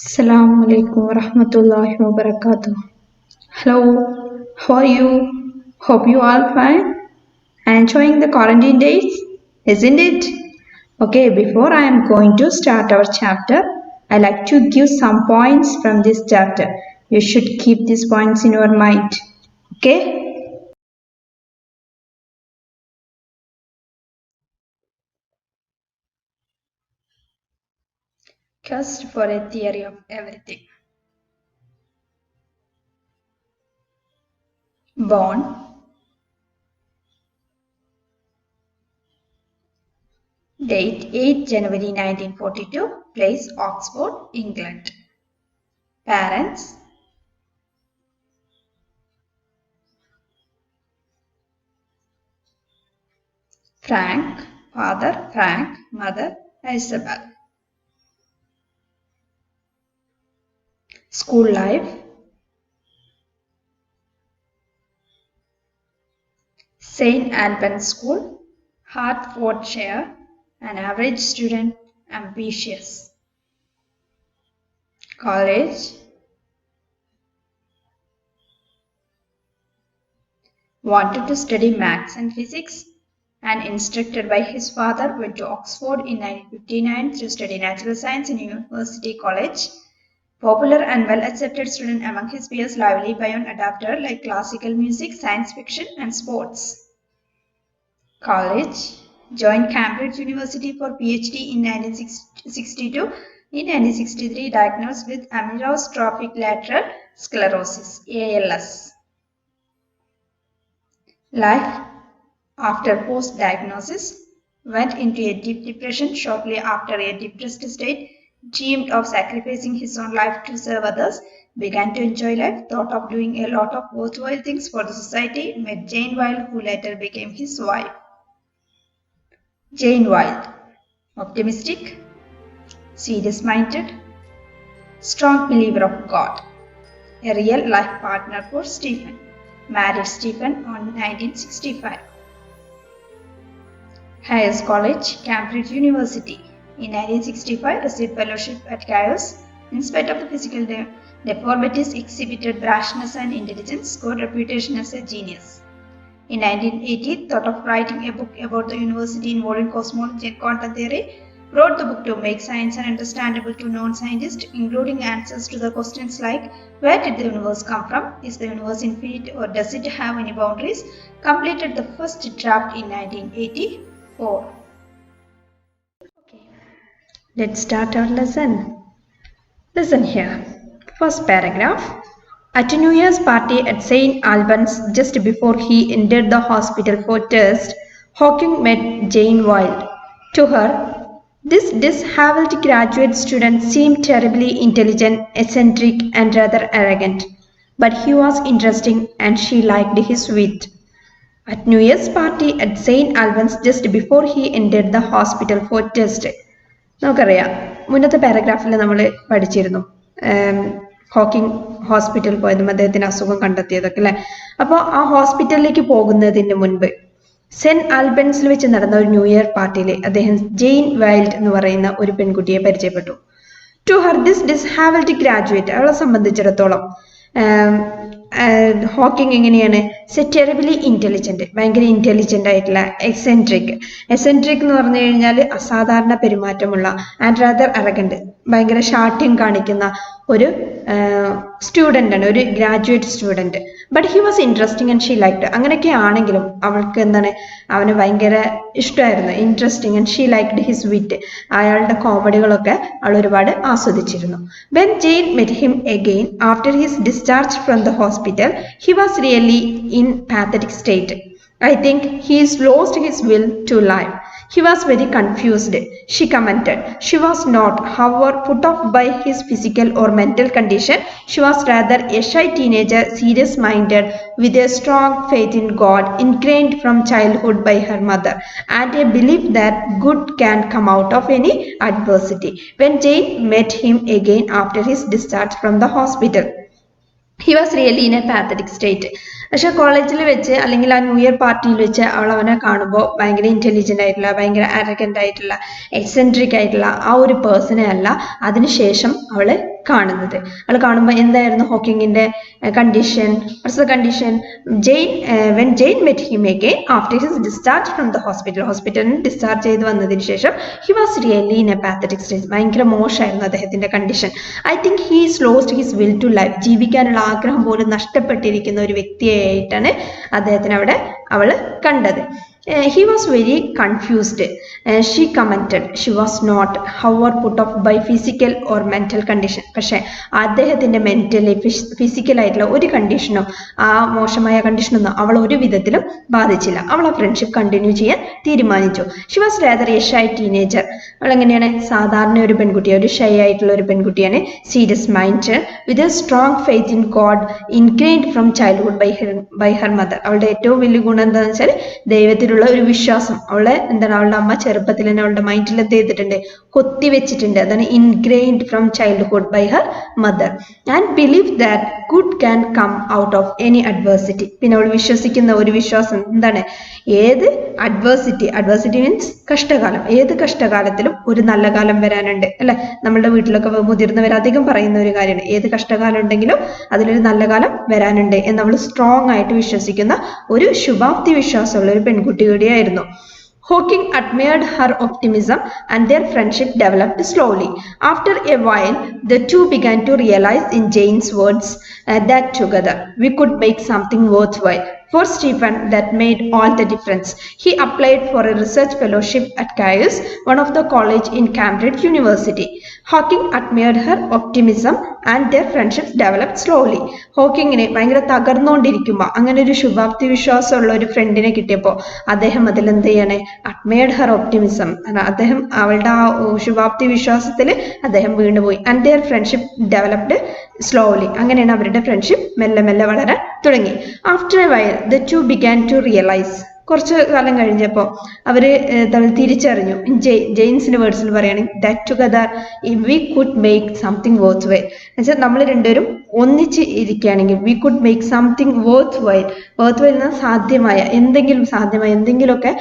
Assalamu alaikum warahmatullahi wabarakatuh. Hello, how are you? Hope you all fine. Enjoying the quarantine days, isn't it? Okay, before I am going to start our chapter, I like to give some points from this chapter. You should keep these points in your mind. Okay? Quest for a theory of everything. Born date 8 January 1942, place Oxford, England. Parents Frank, father Frank, mother Isabel. School life St. Albans School, Hertfordshire, an average student, ambitious. College wanted to study maths and physics, and instructed by his father went to Oxford in 1959 to study natural science in University College. Popular and well-accepted student among his peers, lively Bion adapter like classical music, science fiction and sports. College joined Cambridge University for PhD in 1962. In 1963, diagnosed with amyotrophic lateral sclerosis (ALS). Life after post-diagnosis went into a deep depression shortly after a depressed state, dreamed of sacrificing his own life to serve others, began to enjoy life, thought of doing a lot of worthwhile things for the society, met Jane Wilde, who later became his wife. Jane Wilde, optimistic, serious-minded, strong believer of God, a real-life partner for Stephen, married Stephen on 1965. Caius College, Cambridge University. In 1965, received fellowship at Caius. In spite of the physical deformities, exhibited brashness and intelligence, good reputation as a genius. In 1980, thought of writing a book about the university involving cosmology and quantum theory, wrote the book to make science understandable to non-scientists, including answers to the questions like, where did the universe come from? Is the universe infinite or does it have any boundaries? Completed the first draft in 1984. Okay. Let's start our lesson. Listen here. First paragraph. At a New Year's party at St. Albans just before he entered the hospital for tests, Hawking met Jane Wilde. To her, this disheveled graduate student seemed terribly intelligent, eccentric and rather arrogant. But he was interesting and she liked his wit. At New Year's party at St. Albans just before he entered the hospital for test. നമുക്കറിയാം മുന്നത്തെ പാരഗ്രാഫിൽ നമ്മൾ പഠിച്ചിരുന്നു Hawking hospital പോയതും അദ്ദേഹത്തിന് അസുഖം കണ്ടെത്തിയതൊക്കെ അല്ലേ. അപ്പോൾ ആ ഹോസ്പിറ്റലിലേക്ക് പോകുന്നതിന് മുൻപ് സെന്റ് ആൽബൻസിൽ വെച്ച് നടന്ന ഒരു ന്യൂ ഇയർ പാർട്ടിയിൽ അദ്ദേഹം ജെയിൻ വൈൽഡ് എന്ന് പറയുന്ന ഒരു പെൺകുട്ടിയെ പരിചയപ്പെട്ടു. ടു ഹർ ദിസ് ഡിസ്ഹാവൽഡ് ഗ്രാജുവേറ്റ്, അവളെ സംബന്ധിച്ചിടത്തോളം ഹോക്കിംഗ് എങ്ങനെയാണ്, ടെറിബിളി ഇന്റലിജന്റ്, ഭയങ്കര ഇന്റലിജന്റ് ആയിട്ടുള്ള, എക്സെൻട്രിക് എന്ന് പറഞ്ഞു കഴിഞ്ഞാൽ അസാധാരണ പെരുമാറ്റമുള്ള, ആൻഡ് റാദർ അറഗന്റ്, ഭയങ്കര ശാഠ്യം കാണിക്കുന്ന ഒരു സ്റ്റുഡൻ്റ് ആണ്, ഒരു graduate student. But he was interesting and she liked. അങ്ങനെയൊക്കെ ആണെങ്കിലും അവൾക്ക് എന്താണ്, അവന് ഭയങ്കര ഇഷ്ടമായിരുന്നു, interesting and she liked his wit, അയാളുടെ കോമഡികളൊക്കെ അവൾ ഒരുപാട് ആസ്വദിച്ചിരുന്നു. When Jane met him again after his discharge from the hospital, he was really in pathetic state. I think he's lost his will to live. He was very confused, she commented. She was not, however, put off by his physical or mental condition. She was rather a shy teenager, serious-minded, with a strong faith in God, ingrained from childhood by her mother, and a belief that good can come out of any adversity. When Jane met him again after his discharge from the hospital, he was really in a pathetic state. പക്ഷെ കോളേജിൽ വെച്ച് അല്ലെങ്കിൽ ആ new year പാർട്ടിയിൽ വെച്ച് അവനെ കാണുമ്പോൾ ഭയങ്കര ഇന്റലിജന്റ് ആയിട്ടുള്ള, ഭയങ്കര അരഗന്റ് ആയിട്ടുള്ള, എക്സെൻട്രിക് ആയിട്ടുള്ള ആ ഒരു പേഴ്സണെ അല്ല അതിനുശേഷം അവള് കാണുന്നത്. അവൾ കാണുമ്പോൾ എന്തായിരുന്നു ഹോക്കിങ്ങിന്റെ condition? What's the condition? When Jane met him again after his discharge from the ഹോസ്പിറ്റലിൽ നിന്ന് ഡിസ്ചാർജ് ചെയ്ത് വന്നതിന് ശേഷം he was really in a pathetic stage. ഭയങ്കര മോശമായിരുന്നു അദ്ദേഹത്തിന്റെ condition. I think he's lost his will to life. ജീവിക്കാനുള്ള ആഗ്രഹം പോലും നഷ്ടപ്പെട്ടിരിക്കുന്ന ഒരു വ്യക്തിയായിട്ടാണ് അദ്ദേഹത്തിന് അവിടെ അവൾ കണ്ടത്. He was very confused. She commented she was not, however, put off by physical or mental condition. പക്ഷേ അദ്ദേഹത്തിന്റെ മെന്റലി ഫിസിക്കൽ ആയിട്ടുള്ള ഒരു കണ്ടീഷനോ ആ മോശമായ കണ്ടീഷനൊന്നും അവൾ ഒരു വിധത്തിലും ബാധിച്ചില്ല. അവൾ ആ ഫ്രണ്ട്ഷിപ്പ് കണ്ടിന്യൂ ചെയ്യാൻ തീരുമാനിച്ചു. She was rather a shy teenager. അവൾ എങ്ങനെയാണ്? സാധാരണ ഒരു പെൺകുട്ടിയാണ്, ഒരു ഷൈ ആയിട്ടുള്ള ഒരു പെൺകുട്ടിയാണ്. Serious mind with a strong faith in God ingrained from childhood by her mother. അവളുടെ ഏറ്റവും വലിയ ഗുണം എന്താണെന്ന് വെച്ചാൽ ദൈവത്തിലുള്ള ഒരു വിശ്വാസം. അവളെ എന്താണ്, അവളുടെ അമ്മ ചെറുപ്പത്തിൽ തന്നെ അവളുടെ മൈൻഡിൽ എന്ത് ചെയ്തിട്ടുണ്ട്? കൊത്തിവെച്ചിട്ടുണ്ട്. അതാണ് ingrained from childhood by her mother. And believe that good can come out of any adversity. പിന്നെ അവൾ വിശ്വസിക്കുന്ന ഒരു വിശ്വാസം എന്താണ്? ഏത് അഡ്വേഴ്സിറ്റി മീൻസ് കഷ്ടകാലം, ഏത് കഷ്ടകാലത്തിലും ഒരു നല്ല കാലം വരാനുണ്ട് അല്ലെ? നമ്മളുടെ വീട്ടിലൊക്കെ മുതിർന്നവർ അധികം പറയുന്ന ഒരു കാര്യമാണ്, ഏത് കഷ്ടകാലം ഉണ്ടെങ്കിലും അതിലൊരു നല്ല കാലം വരാനുണ്ട് എന്ന് നമ്മൾ സ്ട്രോങ് ആയിട്ട് വിശ്വസിക്കുന്ന ഒരു ശുഭാപ്തി വിശ്വാസമുള്ള ഒരു പെൺകുട്ടി കൂടിയായിരുന്നു. Hawking admired her optimism and their friendship developed slowly. After a while, the two began to realize in Jane's words that together we could make something worthwhile. For Stephen, that made all the difference. He applied for a research fellowship at Caius, one of the college in Cambridge University. Hawking admired her optimism and their friendships developed slowly. ഹോക്കിങ്ങിനെ ഭയങ്കര തകർന്നുകൊണ്ടിരിക്കുമ്പോൾ അങ്ങനെ ഒരു ശുഭാപ്തി വിശ്വാസമുള്ള ഒരു ഫ്രണ്ടിനെ കിട്ടിയപ്പോൾ അദ്ദേഹം അതിൽ എന്ത് ചെയ്യണേ? Admired Har optimism. അദ്ദേഹം അവളുടെ ആ ശുഭാപ്തി വിശ്വാസത്തിൽ അദ്ദേഹം വീണുപോയി. And their friendship developed slowly. അങ്ങനെയാണ് അവരുടെ ഫ്രണ്ട്ഷിപ്പ് മെല്ലെ മെല്ലെ വളരാൻ തുടങ്ങി. After A while the two began to realize. കുറച്ച് കാലം കഴിഞ്ഞപ്പോൾ അവര് തമ്മിൽ തിരിച്ചറിഞ്ഞു. ജെയിൻസിന്റെ വേർഡ്സിൽ പറയുകയാണെങ്കിൽ that together we could make something worth while. എന്നുവെച്ചാൽ നമ്മൾ രണ്ടുപേരും ഒന്നിച്ച് ഇരിക്കുകയാണെങ്കിൽ we could make something worth while. Worth while എന്നാൽ സാധ്യമായ എന്തെങ്കിലുമൊക്കെ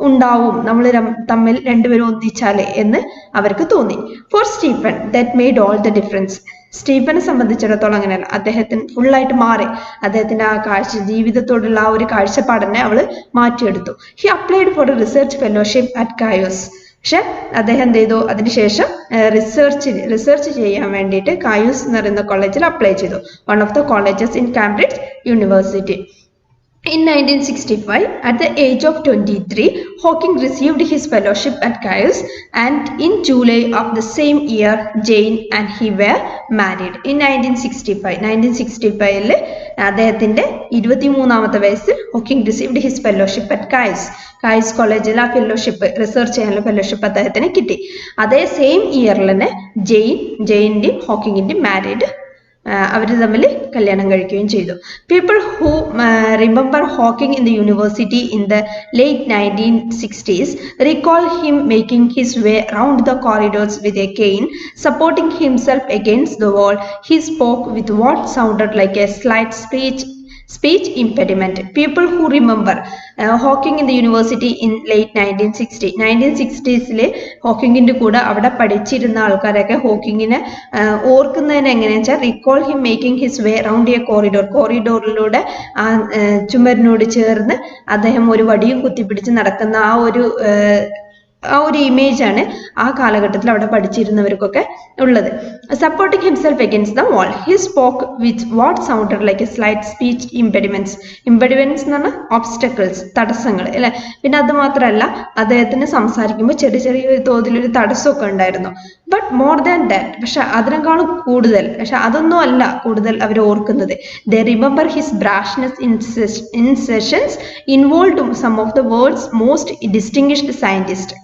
ഉണ്ടാവും നമ്മൾ തമ്മിൽ രണ്ടുപേരും ഒന്നിച്ചാലേ എന്ന് അവർക്ക് തോന്നി. For Stephen that made all the difference. സ്റ്റീഫനെ സംബന്ധിച്ചിടത്തോളം അങ്ങനെയല്ല, അദ്ദേഹത്തിന് ഫുള്ളായിട്ട് മാറി. അദ്ദേഹത്തിന്റെ ആ ജീവിതത്തോടുള്ള ആ ഒരു കാഴ്ചപ്പാടിനെ അവള് മാറ്റിയെടുത്തു. He applied for a research fellowship at Caius. പക്ഷെ അദ്ദേഹം എന്ത് ചെയ്തു? അതിനുശേഷം റിസർച്ച് ചെയ്യാൻ വേണ്ടിയിട്ട് കായൂസ് എന്ന് പറയുന്ന കോളേജിൽ അപ്ലൈ ചെയ്തു. One of the colleges in Cambridge university. In 1965, at the age of 23, Hawking received his fellowship at Caius, and in July of the same year, Jane and he were married. In 1965, അദ്ദേഹത്തിന്റെ 23-ാമത്തെ വയസ്സിൽ Hawking received his fellowship at Caius കോളേജിൽ ആ fellowship, research ചെയ്യാനുള്ള fellowship അദ്ദേഹത്തിന് കിട്ടി. അതേ same ഇയറിൽ തന്നെ ജെയിന്റെയും ഹോക്കിങ്ങിന്റെയും മാരീഡ്, അവർ തമ്മിൽ കല്യാണം കഴിക്കുകയും ചെയ്തു. People who remember Hawking in the university in the late 1960s recall him making his way round the corridors with a cane, supporting himself against the wall. He spoke with what sounded like a slight speech impediment. People who remember Hawking in the university in late 1960s ഹോക്കിങ്ങിന്റെ കൂടെ അവിടെ പഠിച്ചിരുന്ന ആൾക്കാരൊക്കെ ഹോക്കിങ്ങിനെ ഓർക്കുന്നതിന് എങ്ങനെയാ വെച്ചാൽ recall him making his way round a കോറിഡോറിലൂടെ ആ ചുമരിനോട് ചേർന്ന് അദ്ദേഹം ഒരു വടിയും കുത്തിപ്പിടിച്ച് നടക്കുന്ന ആ ഒരു ഇമേജ് ആണ് ആ കാലഘട്ടത്തിൽ അവിടെ പഠിച്ചിരുന്നവർക്കൊക്കെ ഉള്ളത്. Supporting himself against the wall, he spoke with what sounded like a slight speech impediments എന്ന് പറഞ്ഞാൽ ഓബ്സ്റ്റക്കിൾസ്, തടസ്സങ്ങൾ അല്ലെ. പിന്നെ അത് മാത്രമല്ല, അദ്ദേഹത്തിന് സംസാരിക്കുമ്പോൾ ചെറിയ തോതിലൊരു തടസ്സമൊക്കെ ഉണ്ടായിരുന്നു. ബട്ട് മോർ ദാൻ ദാറ്റ്, പക്ഷെ അതിനേക്കാളും കൂടുതൽ, പക്ഷെ അതൊന്നും അല്ല കൂടുതൽ അവർ ഓർക്കുന്നത്. They remember his brashness in sessions involved some of the world's most distinguished scientist.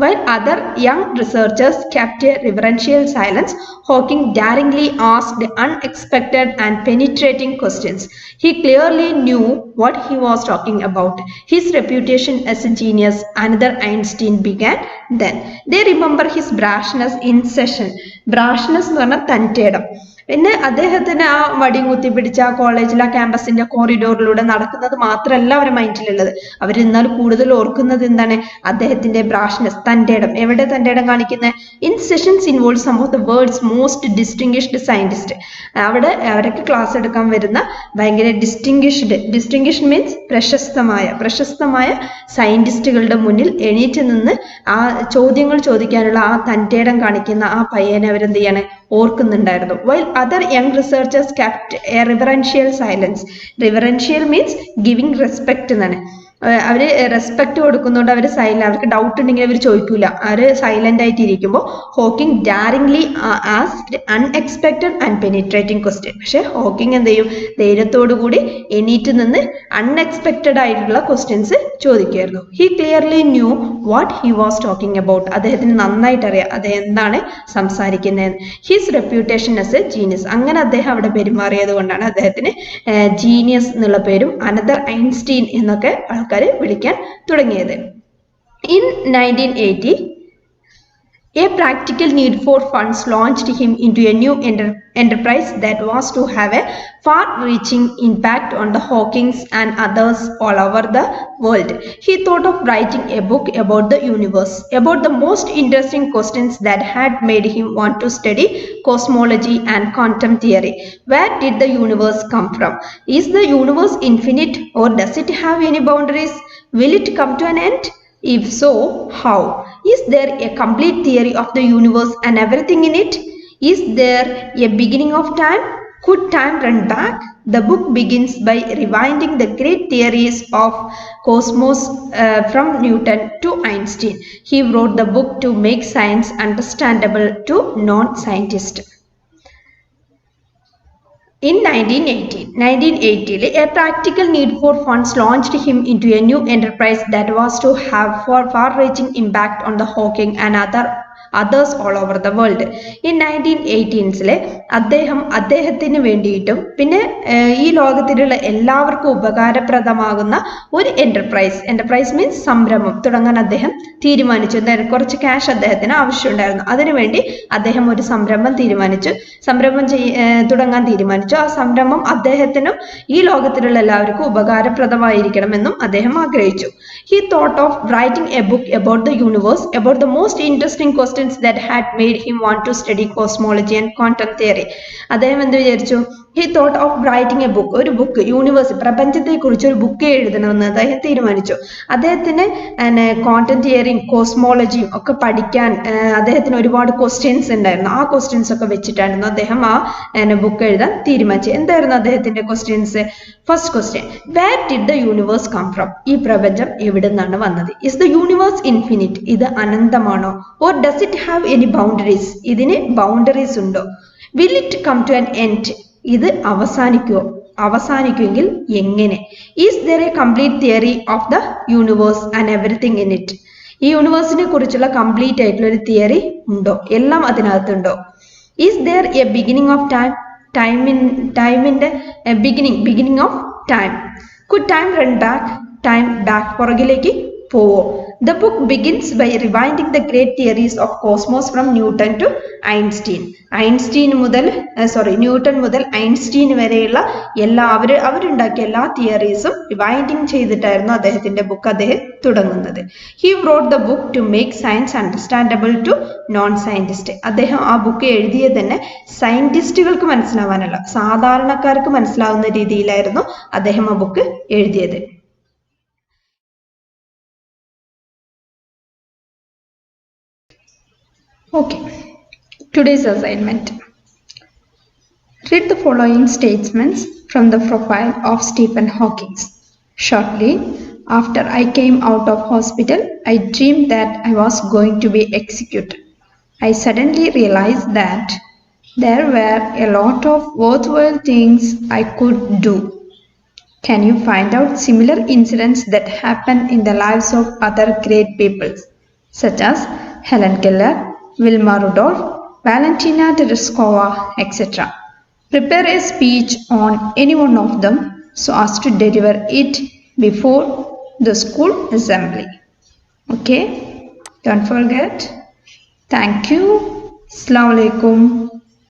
While other young researchers kept a reverential silence, Hawking daringly asked unexpected and penetrating questions. He clearly knew what he was talking about. His reputation as a genius, another Einstein, began then. They remember his brashness in session. Brashness എന്ന് പറഞ്ഞാൽ തന്റേടം. പിന്നെ അദ്ദേഹത്തിന് ആ വടിയും കുത്തിപ്പിടിച്ച ആ കോളേജിൽ ആ ക്യാമ്പസിന്റെ കോറിഡോറിലൂടെ നടക്കുന്നത് മാത്രമല്ല അവരുടെ മൈൻഡിലുള്ളത്. അവർ എന്നാൽ കൂടുതൽ ഓർക്കുന്നത് എന്താണ്? അദ്ദേഹത്തിന്റെ ബ്രാഷ്നെസ്, തന്റെ ഇടം. എവിടെ തന്റെ ഇടം കാണിക്കുന്നത്? In sessions involve some of the world's most distinguished scientist. അവിടെ അവരൊക്കെ ക്ലാസ് എടുക്കാൻ വരുന്ന ഭയങ്കര ഡിസ്റ്റിംഗ്വിഷ്ഡ് മീൻസ് പ്രശസ്തമായ സയന്റിസ്റ്റുകളുടെ മുന്നിൽ എണീറ്റ് നിന്ന് ആ ചോദ്യങ്ങൾ ചോദിക്കാനുള്ള ആ തന്റെ ഇടം കാണിക്കുന്ന ആ പയ്യനെ അവരെന്ത് ചെയ്യാണ്? ഓർക്കുന്നുണ്ടായിരുന്നു. While other young researchers kept a reverential silence. Reverential means giving respect എന്നാണ്. അവര് റെസ്പെക്ട് കൊടുക്കുന്നതുകൊണ്ട് അവർ അവർക്ക് ഡൗട്ട് ഉണ്ടെങ്കിൽ അവർ ചോദിക്കൂല, അവര് സൈലന്റ് ആയിട്ട് ഇരിക്കുമ്പോൾ Hawking daringly asked unexpected and penetrating question. പക്ഷെ ഹോക്കിംഗ് എന്ത് ചെയ്യും? ധൈര്യത്തോടു കൂടി എണീറ്റ് നിന്ന് അൺഎക്സ്പെക്ടഡ് ആയിട്ടുള്ള ക്വസ്റ്റ്യൻസ് ചോദിക്കുമായിരുന്നു. He clearly knew what he was talking about. അദ്ദേഹത്തിന് നന്നായിട്ട് അറിയാം അദ്ദേഹം എന്താണ് സംസാരിക്കുന്നത്. His reputation as a genius. അങ്ങനെ അദ്ദേഹം അവിടെ പെരുമാറിയത് കൊണ്ടാണ് അദ്ദേഹത്തിന് ജീനിയസ് എന്നുള്ള പേരും അനദർ ഐൻസ്റ്റീൻ എന്നൊക്കെ ആൾക്കാർ വിളിക്കാൻ തുടങ്ങിയത്. In 1980, a practical need for funds launched him into a new enterprise that was to have a far-reaching impact on the Hawkings and others all over the world. He thought of writing a book about the universe, about the most interesting questions that had made him want to study cosmology and quantum theory. Where did the universe come from? Is the universe infinite, or does it have any boundaries? Will it come to an end? If so, how? Is there a complete theory of the universe and everything in it? Is there a beginning of time? Could time run back? The book begins by rewinding the great theories of cosmos from Newton to Einstein. He wrote the book to make science understandable to non-scientists. In 1980, a practical need for funds launched him into a new enterprise that was to have far-reaching impact on the Hawking and others all over the world. In 1918 അദ്ദേഹത്തിന് വേണ്ടിയിട്ടും പിന്നെ ഈ ലോകത്തിലുള്ള എല്ലാവർക്കും ഉപകാരപ്രദമാകുന്ന ഒരു enterprise means സംരംഭം തുടങ്ങാൻ അദ്ദേഹം തീരുമാനിച്ചു. കുറച്ച് ക്യാഷ് അദ്ദേഹത്തിന് ആവശ്യമുണ്ടായിരുന്നു. അതിനുവേണ്ടി അദ്ദേഹം ഒരു സംരംഭം തുടങ്ങാൻ തീരുമാനിച്ചു. ആ സംരംഭം അദ്ദേഹത്തിനും ഈ ലോകത്തിലുള്ള എല്ലാവർക്കും ഉപകാരപ്രദമായിരിക്കണമെന്നും അദ്ദേഹം ആഗ്രഹിച്ചു. He thought of writing a book about the universe, about the most interesting questions that had made him want to study cosmology and quantum theory. അദ്ദേഹം എന്ത് വിചാരിച്ചു? He thought of writing a book, ഒരു book, universe, പ്രപഞ്ചത്തെ കുറിച്ച് ഒരു book എഴുതണമെന്ന് അദ്ദേഹം തീരുമാനിച്ചു. അദ്ദേഹത്തിന് ക്വാണ്ടം തിയറിയും കോസ്മോളജിയും ഒക്കെ പഠിക്കാൻ അദ്ദേഹത്തിന് ഒരുപാട് ക്വസ്റ്റ്യൻസ് ഉണ്ടായിരുന്നു. ആ ക്വസ്റ്റ്യൻസ് ഒക്കെ വെച്ചിട്ടായിരുന്നു അദ്ദേഹം ആ ബുക്ക് എഴുതാൻ തീരുമാനിച്ചത്. എന്തായിരുന്നു അദ്ദേഹത്തിന്റെ questions? First question, where did the universe come from? ഈ പ്രപഞ്ചം എവിടെ നിന്നാണ് വന്നത്? Is the universe infinite? ഇത് അനന്തമാണോ? Or does it have any boundaries? ഇതിന് ബൗണ്ടറീസ് ഉണ്ടോ? Will it come to an end? ഇത് അവസാനിക്കുമെങ്കിൽ എങ്ങനെ? Is there a complete theory of the universe and everything in it? ഈ യൂണിവേഴ്സിനെ കുറിച്ചുള്ള കംപ്ലീറ്റ് ആയിട്ടുള്ള ഒരു തിയറി ഉണ്ടോ? എല്ലാം അതിനകത്തുണ്ടോ? Is there a beginning of time? ടൈമിന്റെ beginning of time. Could time run back? Time back പുറകിലേക്ക് പോവോ? The book begins by rewinding the great theories of cosmos from Newton to Einstein. Newton മുതൽ Einstein വരെയുള്ള അവരുണ്ടാക്കിയ എല്ലാ തിയറീസും റിവൈൻഡിങ് ചെയ്തിട്ടായിരുന്നു അദ്ദേഹത്തിന്റെ book അദ്ദേഹം തുടങ്ങുന്നത്. He wrote the book to make science understandable to non-scientists. അദ്ദേഹം ആ ബുക്ക് എഴുതിയത് തന്നെ സയന്റിസ്റ്റുകൾക്ക് മനസ്സിലാവാനല്ല, സാധാരണക്കാർക്ക് മനസ്സിലാവുന്ന രീതിയിലായിരുന്നു അദ്ദേഹം ആ ബുക്ക് എഴുതിയത്. Okay, today's assignment. Read the following statements from the profile of Stephen Hawking. Shortly after I came out of hospital, I dreamed that I was going to be executed. I suddenly realized that there were a lot of worthwhile things I could do. Can you find out similar incidents that happen in the lives of other great people, such as Helen Keller, Vilma Rudolph, Valentina Tereshkova, etc. Prepare a speech on any one of them so as to deliver it before the school assembly. Okay? Don't forget. Thank you. Assalamu alaikum.